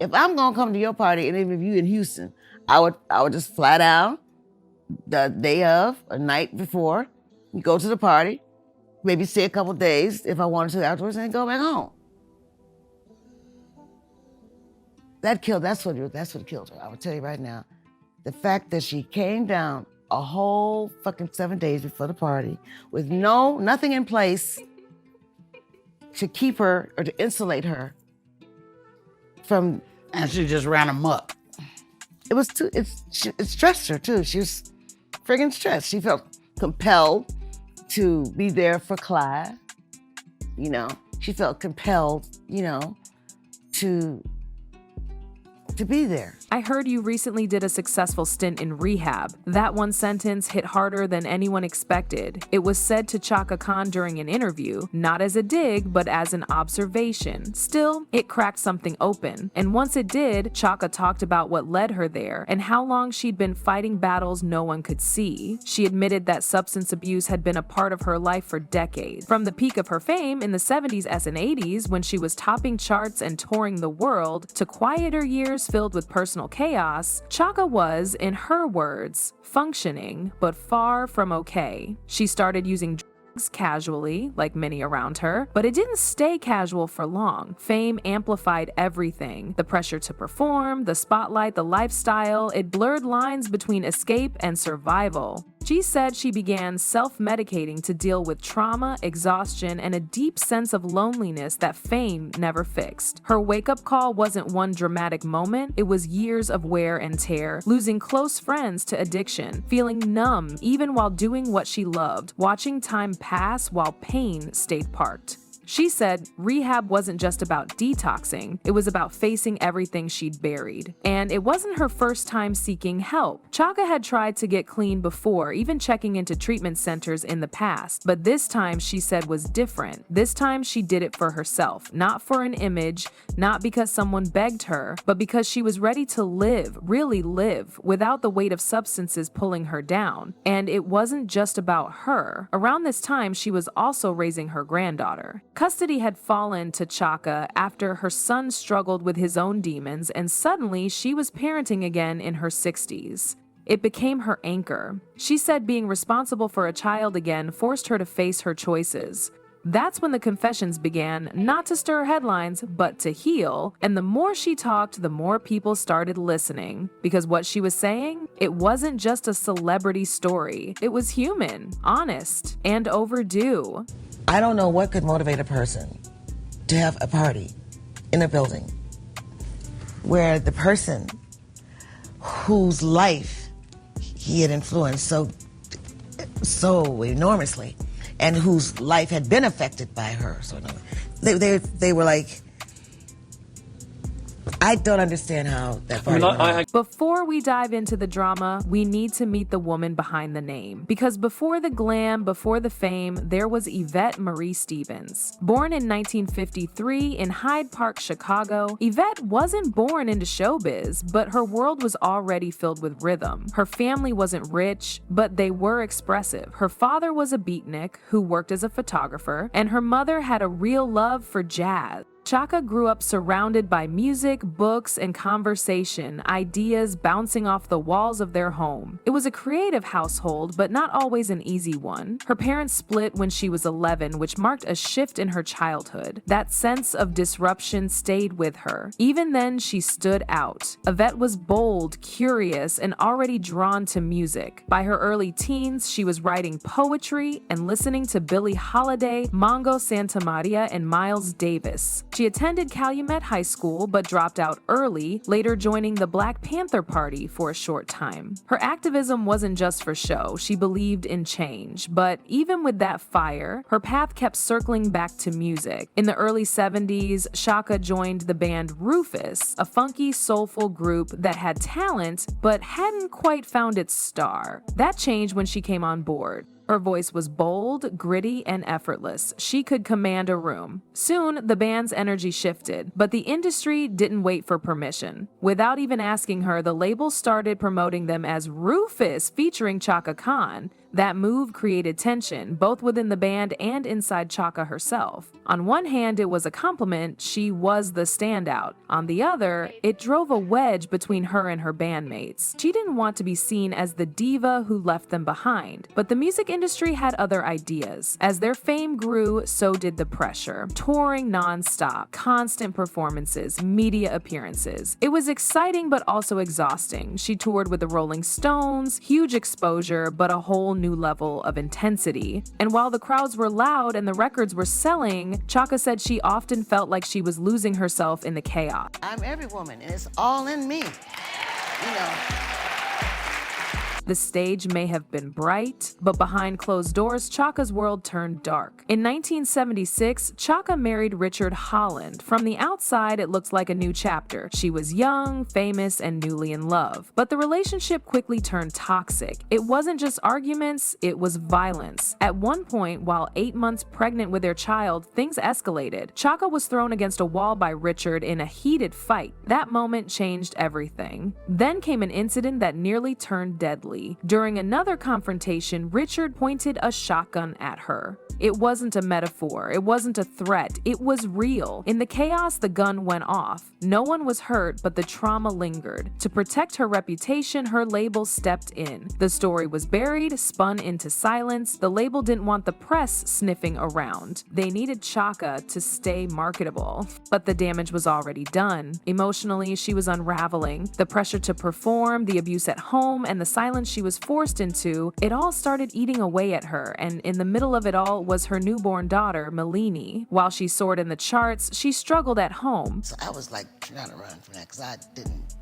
if I'm gonna come to your party, and even if you in Houston, I would just fly down the day of, a night before, go to the party, maybe stay a couple days if I wanted to afterwards, and then go back home. That's what killed her. I will tell you right now. The fact that she came down a whole fucking 7 days before the party with nothing in place to keep her or to insulate her from. And she just ran amok. It stressed her too. She was friggin' stressed. She felt compelled to be there for Clyde. She felt compelled, to be there. I heard you recently did a successful stint in rehab. That one sentence hit harder than anyone expected. It was said to Chaka Khan during an interview, not as a dig, but as an observation. Still, it cracked something open. And once it did, Chaka talked about what led her there and how long she'd been fighting battles no one could see. She admitted that substance abuse had been a part of her life for decades. From the peak of her fame in the 70s and 80s, when she was topping charts and touring the world, to quieter years filled with personal chaos, Chaka was, in her words, functioning, but far from okay. She started using drugs casually, like many around her, but it didn't stay casual for long. Fame amplified everything. The pressure to perform, the spotlight, the lifestyle, it blurred lines between escape and survival. She said she began self-medicating to deal with trauma, exhaustion, and a deep sense of loneliness that fame never fixed. Her wake-up call wasn't one dramatic moment, it was years of wear and tear, losing close friends to addiction, feeling numb even while doing what she loved, watching time pass while pain stayed parked. She said rehab wasn't just about detoxing, it was about facing everything she'd buried. And it wasn't her first time seeking help. Chaka had tried to get clean before, even checking into treatment centers in the past. But this time, she said, was different. This time, she did it for herself, not for an image, not because someone begged her, but because she was ready to live, really live, without the weight of substances pulling her down. And it wasn't just about her. Around this time, she was also raising her granddaughter. Custody had fallen to Chaka after her son struggled with his own demons, and suddenly she was parenting again in her 60s. It became her anchor. She said being responsible for a child again forced her to face her choices. That's when the confessions began, not to stir headlines, but to heal. And the more she talked, the more people started listening. Because what she was saying, it wasn't just a celebrity story. It was human, honest, and overdue. I don't know what could motivate a person to have a party in a building where the person whose life he had influenced so enormously and whose life had been affected by her. So they were like, I don't understand how that party Before we dive into the drama, we need to meet the woman behind the name. Because before the glam, before the fame, there was Yvette Marie Stevens. Born in 1953 in Hyde Park, Chicago, Yvette wasn't born into showbiz, but her world was already filled with rhythm. Her family wasn't rich, but they were expressive. Her father was a beatnik who worked as a photographer, and her mother had a real love for jazz. Chaka grew up surrounded by music, books, and conversation, ideas bouncing off the walls of their home. It was a creative household, but not always an easy one. Her parents split when she was 11, which marked a shift in her childhood. That sense of disruption stayed with her. Even then, she stood out. Yvette was bold, curious, and already drawn to music. By her early teens, she was writing poetry and listening to Billie Holiday, Mongo Santamaria, and Miles Davis. She attended Calumet High School but dropped out early, later joining the Black Panther Party for a short time. Her activism wasn't just for show, she believed in change. But even with that fire, her path kept circling back to music. In the early 70s, Chaka joined the band Rufus, a funky, soulful group that had talent but hadn't quite found its star. That changed when she came on board. Her voice was bold, gritty, and effortless. She could command a room. Soon, the band's energy shifted, but the industry didn't wait for permission. Without even asking her, the label started promoting them as Rufus featuring Chaka Khan. That move created tension, both within the band and inside Chaka herself. On one hand, it was a compliment, she was the standout. On the other, it drove a wedge between her and her bandmates. She didn't want to be seen as the diva who left them behind, but the music industry had other ideas. As their fame grew, so did the pressure. Touring non-stop, constant performances, media appearances. It was exciting but also exhausting. She toured with the Rolling Stones, huge exposure, but a whole new level of intensity. And while the crowds were loud and the records were selling, Chaka said she often felt like she was losing herself in the chaos. I'm every woman, and it's all in me, you know. The stage may have been bright, but behind closed doors, Chaka's world turned dark. In 1976, Chaka married Richard Holland. From the outside, it looked like a new chapter. She was young, famous, and newly in love. But the relationship quickly turned toxic. It wasn't just arguments, it was violence. At one point, while 8 months pregnant with their child, things escalated. Chaka was thrown against a wall by Richard in a heated fight. That moment changed everything. Then came an incident that nearly turned deadly. During another confrontation, Richard pointed a shotgun at her. It wasn't a metaphor, it wasn't a threat, it was real. In the chaos, the gun went off. No one was hurt, but the trauma lingered. To protect her reputation, her label stepped in. The story was buried, spun into silence. The label didn't want the press sniffing around. They needed Chaka to stay marketable. But the damage was already done. Emotionally, she was unraveling. The pressure to perform, the abuse at home, and the silence she was forced into, it all started eating away at her, and in the middle of it all was her newborn daughter, Melanie. While she soared in the charts, she struggled at home. So I was like trying to run from that because I didn't,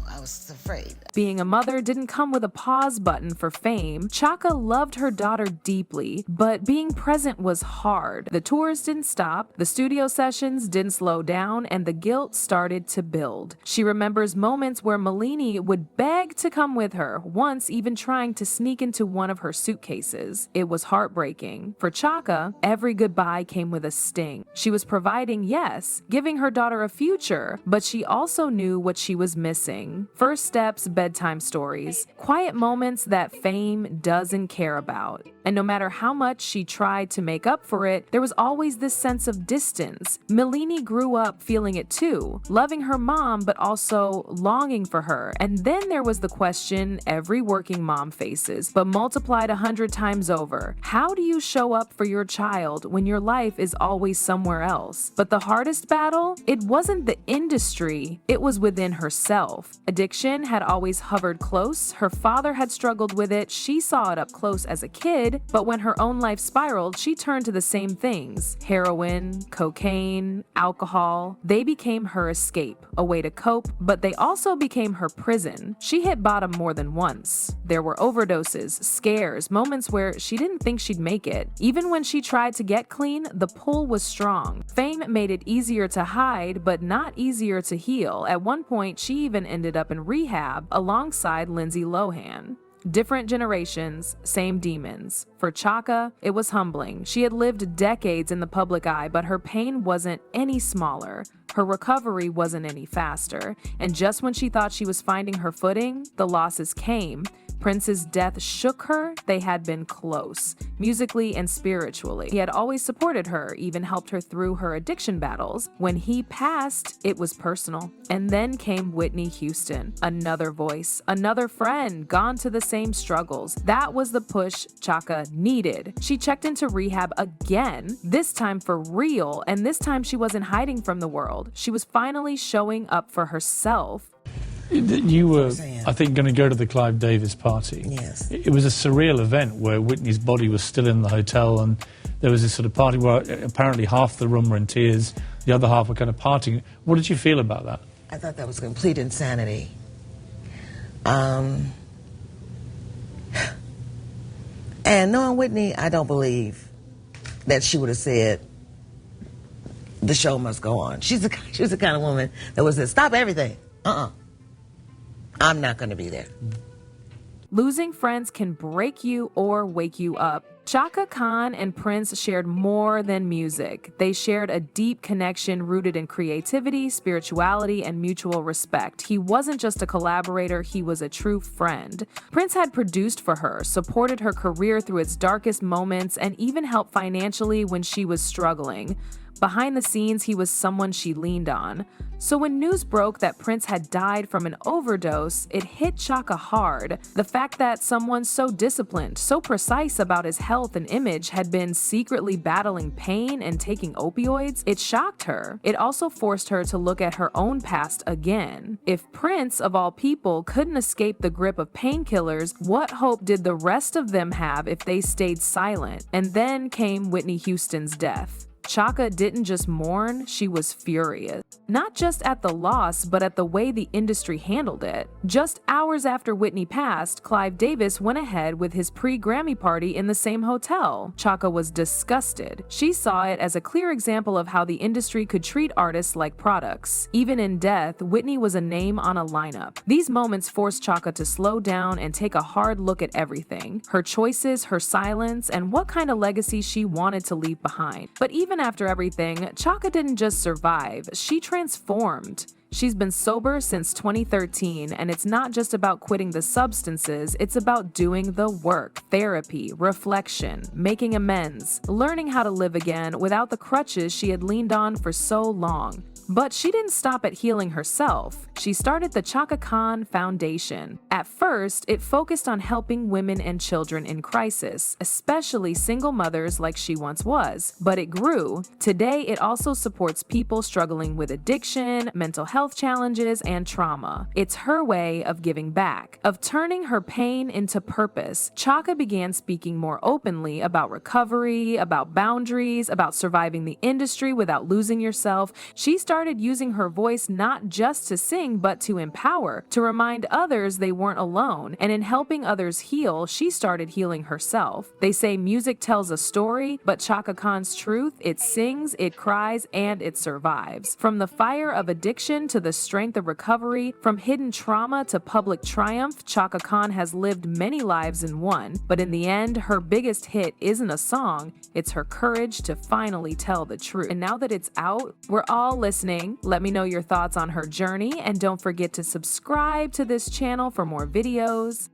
I was afraid. Being a mother didn't come with a pause button for fame. Chaka loved her daughter deeply, but being present was hard. The tours didn't stop, the studio sessions didn't slow down, and the guilt started to build. She remembers moments where Melanie would beg to come with her, once even trying to sneak into one of her suitcases. It was heartbreaking. For Chaka, every goodbye came with a sting. She was providing, yes, giving her daughter a future, but she also knew what she was missing. First steps, bedtime stories, quiet moments that fame doesn't care about. And no matter how much she tried to make up for it, there was always this sense of distance. Melanie grew up feeling it too, loving her mom but also longing for her. And then there was the question every working mom faces, but multiplied 100 times over. How do you show up for your child when your life is always somewhere else? But the hardest battle? It wasn't the industry, it was within herself. Addiction had always hovered close. Her father had struggled with it. She saw it up close as a kid, but when her own life spiraled, she turned to the same things. Heroin, cocaine, alcohol. They became her escape, a way to cope, but they also became her prison. She hit bottom more than once. There were overdoses, scares, moments where she didn't think she'd make it. Even when she tried to get clean, the pull was strong. Fame made it easier to hide, but not easier to heal. At one point, she even ended up in rehab alongside Lindsay Lohan. Different generations, same demons. For Chaka, it was humbling. She had lived decades in the public eye, but her pain wasn't any smaller. Her recovery wasn't any faster. And just when she thought she was finding her footing, the losses came. Prince's death shook her. They had been close, musically and spiritually. He had always supported her, even helped her through her addiction battles. When he passed, it was personal. And then came Whitney Houston, another voice, another friend, gone to the same struggles. That was the push Chaka needed. She checked into rehab again, this time for real, and this time she wasn't hiding from the world. She was finally showing up for herself. You were, I think, going to go to the Clive Davis party. Yes. It was a surreal event where Whitney's body was still in the hotel, and there was this sort of party where apparently half the room were in tears, the other half were kind of partying. What did you feel about that? I thought that was complete insanity. And knowing Whitney, I don't believe that she would have said, the show must go on. She was the kind of woman that would say, stop everything. I'm not going to be there. Losing friends can break you or wake you up. Chaka Khan and Prince shared more than music. They shared a deep connection rooted in creativity, spirituality, and mutual respect. He wasn't just a collaborator, he was a true friend. Prince had produced for her, supported her career through its darkest moments, and even helped financially when she was struggling. Behind the scenes, he was someone she leaned on. So when news broke that Prince had died from an overdose, it hit Chaka hard. The fact that someone so disciplined, so precise about his health and image had been secretly battling pain and taking opioids, it shocked her. It also forced her to look at her own past again. If Prince, of all people, couldn't escape the grip of painkillers, what hope did the rest of them have if they stayed silent? And then came Whitney Houston's death. Chaka didn't just mourn, she was furious. Not just at the loss, but at the way the industry handled it. Just hours after Whitney passed, Clive Davis went ahead with his pre-Grammy party in the same hotel. Chaka was disgusted. She saw it as a clear example of how the industry could treat artists like products. Even in death, Whitney was a name on a lineup. These moments forced Chaka to slow down and take a hard look at everything. Her choices, her silence, and what kind of legacy she wanted to leave behind. But even after everything, Chaka didn't just survive, she transformed. She's been sober since 2013, and it's not just about quitting the substances, it's about doing the work, therapy, reflection, making amends, learning how to live again without the crutches she had leaned on for so long. But she didn't stop at healing herself. She started the Chaka Khan Foundation. At first, it focused on helping women and children in crisis, especially single mothers like she once was. But it grew. Today, it also supports people struggling with addiction, mental health challenges, and trauma. It's her way of giving back, of turning her pain into purpose. Chaka began speaking more openly about recovery, about boundaries, about surviving the industry without losing yourself. She started using her voice not just to sing, but to empower, to remind others they weren't alone. And in helping others heal, she started healing herself. They say music tells a story, but Chaka Khan's truth, it sings, it cries, and it survives. From the fire of addiction to the strength of recovery, from hidden trauma to public triumph, Chaka Khan has lived many lives in one. But in the end, her biggest hit isn't a song, it's her courage to finally tell the truth. And now that it's out, we're all listening. Let me know your thoughts on her journey, and don't forget to subscribe to this channel for more videos.